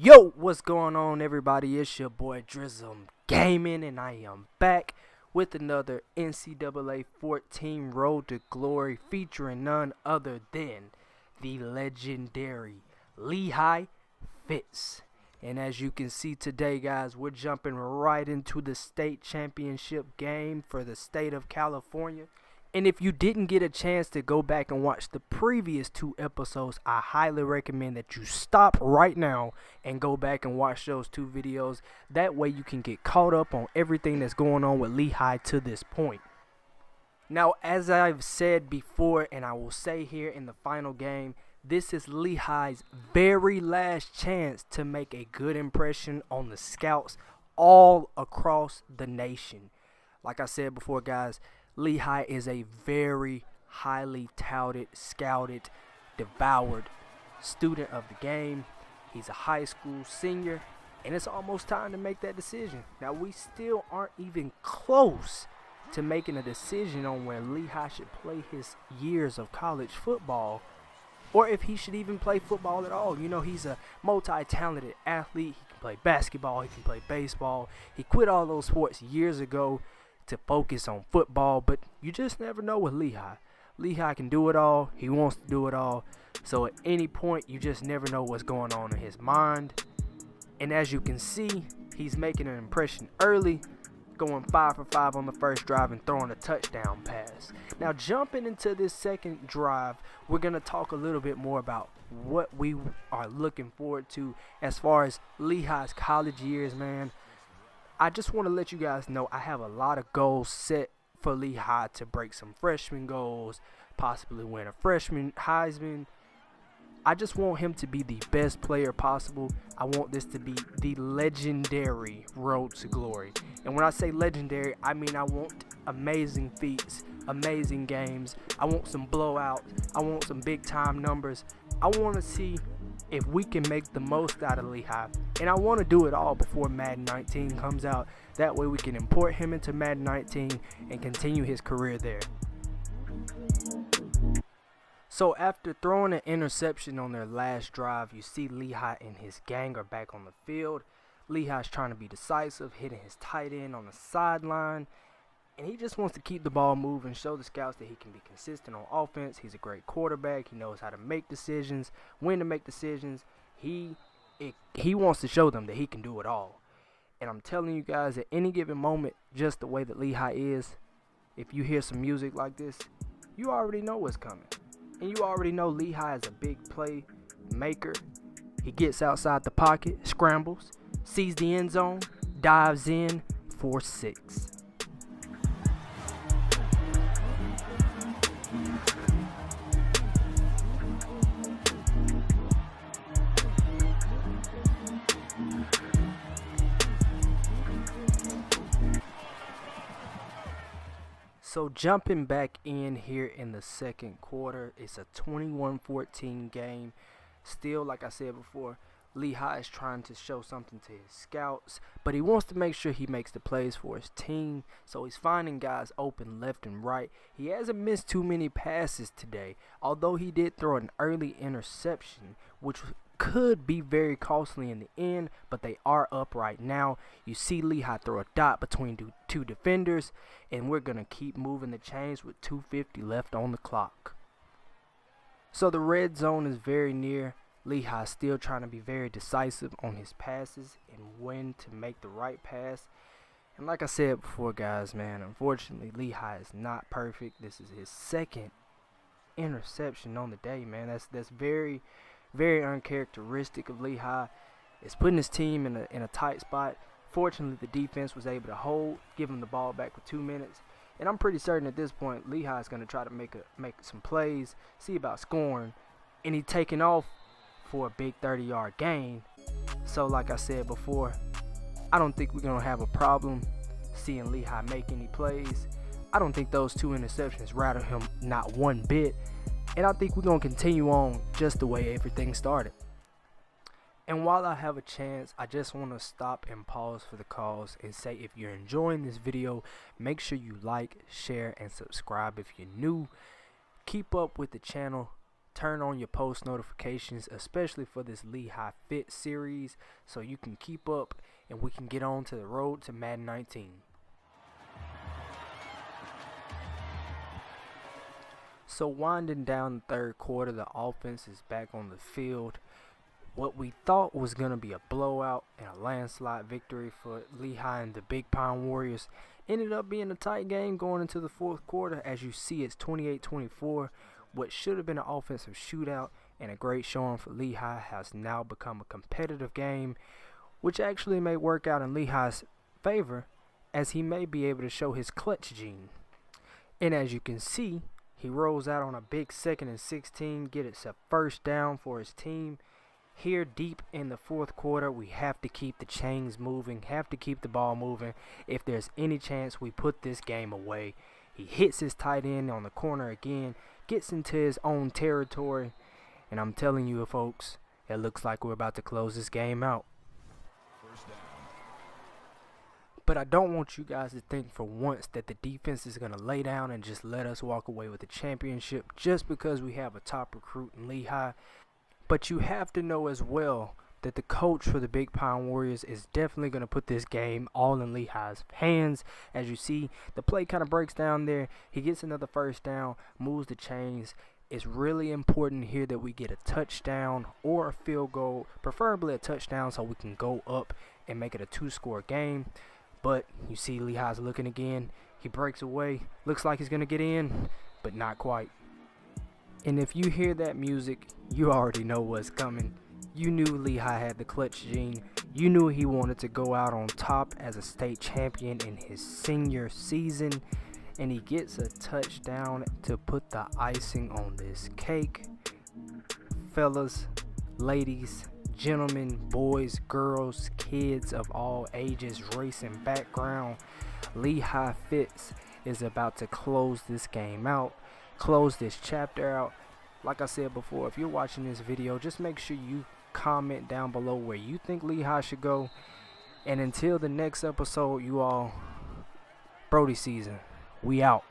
Yo, what's going on, everybody? It's your boy Drizzum Gaming, and I am back with another NCAA 14 Road to Glory featuring none other than the legendary Lehi Fitz. And as you can see today, guys, we're jumping right into the state championship game for the state of California. And if you didn't get a chance to go back and watch the previous 2 episodes, I highly recommend that you stop right now and go back and watch those 2 videos. That way you can get caught up on everything that's going on with Lehi to this point. Now, as I've said before, and I will say here in the final game, this is Lehi's very last chance to make a good impression on the scouts all across the nation. Like I said before, guys, Lehi is a very highly touted, scouted, devoured student of the game. He's a high school senior, and it's almost time to make that decision. Now, we still aren't even close to making a decision on where Lehi should play his years of college football, or if he should even play football at all. You know, he's a multi-talented athlete. He can play basketball. He can play baseball. He quit all those sports years ago to focus on football, but you just never know with Lehi. Lehi can do it all. He wants to do it all. So at any point, you just never know what's going on in his mind. And as you can see, he's making an impression early, going 5 for 5 on the first drive and throwing a touchdown pass. Now, jumping into this second drive, we're going to talk a little bit more about what we are looking forward to as far as Lehi's college years, man. I just want to let you guys know I have a lot of goals set for Lehi to break some freshman goals, possibly win a freshman Heisman. I just want him to be the best player possible. I want this to be the legendary Road to Glory. And when I say legendary, I mean I want amazing feats, amazing games. I want some blowouts. I want some big time numbers. I want to see if we can make the most out of Lehi. And I want to do it all before Madden 19 comes out. That way we can import him into Madden 19 and continue his career there. So after throwing an interception on their last drive, you see Lehi and his gang are back on the field. Lehi's trying to be decisive, hitting his tight end on the sideline. And he just wants to keep the ball moving, show the scouts that he can be consistent on offense. He's a great quarterback. He knows how to make decisions, when to make decisions. He wants to show them that he can do it all. And I'm telling you guys, at any given moment, just the way that Lehi is, if you hear some music like this, you already know what's coming. And you already know Lehi is a big play maker. He gets outside the pocket, scrambles, sees the end zone, dives in for 6. So jumping back in here in the second quarter, it's a 21-14 game. Still, like I said before, Lehi is trying to show something to his scouts, but he wants to make sure he makes the plays for his team. So he's finding guys open left and right. He hasn't missed too many passes today, although he did throw an early interception, which could be very costly in the end, but they are up right now. You see Lehi throw a dot between 2 defenders, and we're going to keep moving the chains with 2:50 left on the clock. So the red zone is very near. Lehi still trying to be very decisive on his passes and when to make the right pass. And like I said before, guys, man, unfortunately, Lehi is not perfect. This is his second interception on the day, man. That's very, very uncharacteristic of Lehi. It's putting his team in a tight spot. Fortunately, the defense was able to hold, give him the ball back with 2 minutes. And I'm pretty certain at this point, Lehi is going to try to make some plays, see about scoring. And he's taking off for a big 30-yard gain. So like I said before, I don't think we're going to have a problem seeing Lehi make any plays. I don't think those 2 interceptions rattle him not one bit. And I think we're going to continue on just the way everything started. And while I have a chance, I just want to stop and pause for the cause and say, if you're enjoying this video, make sure you like, share, and subscribe if you're new. Keep up with the channel. turn on your post notifications, especially for this Lehi Fitz series, so you can keep up and we can get on to the road to Madden 19. So winding down the third quarter, the offense is back on the field. What we thought was going to be a blowout and a landslide victory for Lehi and the Big Pine Warriors ended up being a tight game going into the fourth quarter. As you see, it's 28-24. What should have been an offensive shootout and a great showing for Lehi has now become a competitive game, which actually may work out in Lehi's favor as he may be able to show his clutch gene. And as you can see, he rolls out on a big 2nd and 16, gets a first down for his team. Here deep in the fourth quarter, we have to keep the chains moving, have to keep the ball moving if there's any chance we put this game away. He hits his tight end on the corner again, gets into his own territory, and I'm telling you folks, it looks like we're about to close this game out. First down. But I don't want you guys to think for once that the defense is going to lay down and just let us walk away with the championship just because we have a top recruit in Lehi. But you have to know as well that the coach for the Big Pine Warriors is definitely going to put this game all in Lehi's hands. As you see, the play kind of breaks down there. He gets another first down, moves the chains. It's really important here that we get a touchdown or a field goal, preferably a touchdown so we can go up and make it a 2-score game. But you see Lehi's looking again. He breaks away. Looks like he's going to get in, but not quite. And if you hear that music, you already know what's coming. You knew Lehi had the clutch gene. You knew he wanted to go out on top as a state champion in his senior season. And he gets a touchdown to put the icing on this cake. Fellas, ladies, gentlemen, boys, girls, kids of all ages, race, and background, Lehi Fitz is about to close this game out, close this chapter out. Like I said before, if you're watching this video, just make sure you comment down below where you think Lehi should go. And until the next episode, you all, Brody season, we out.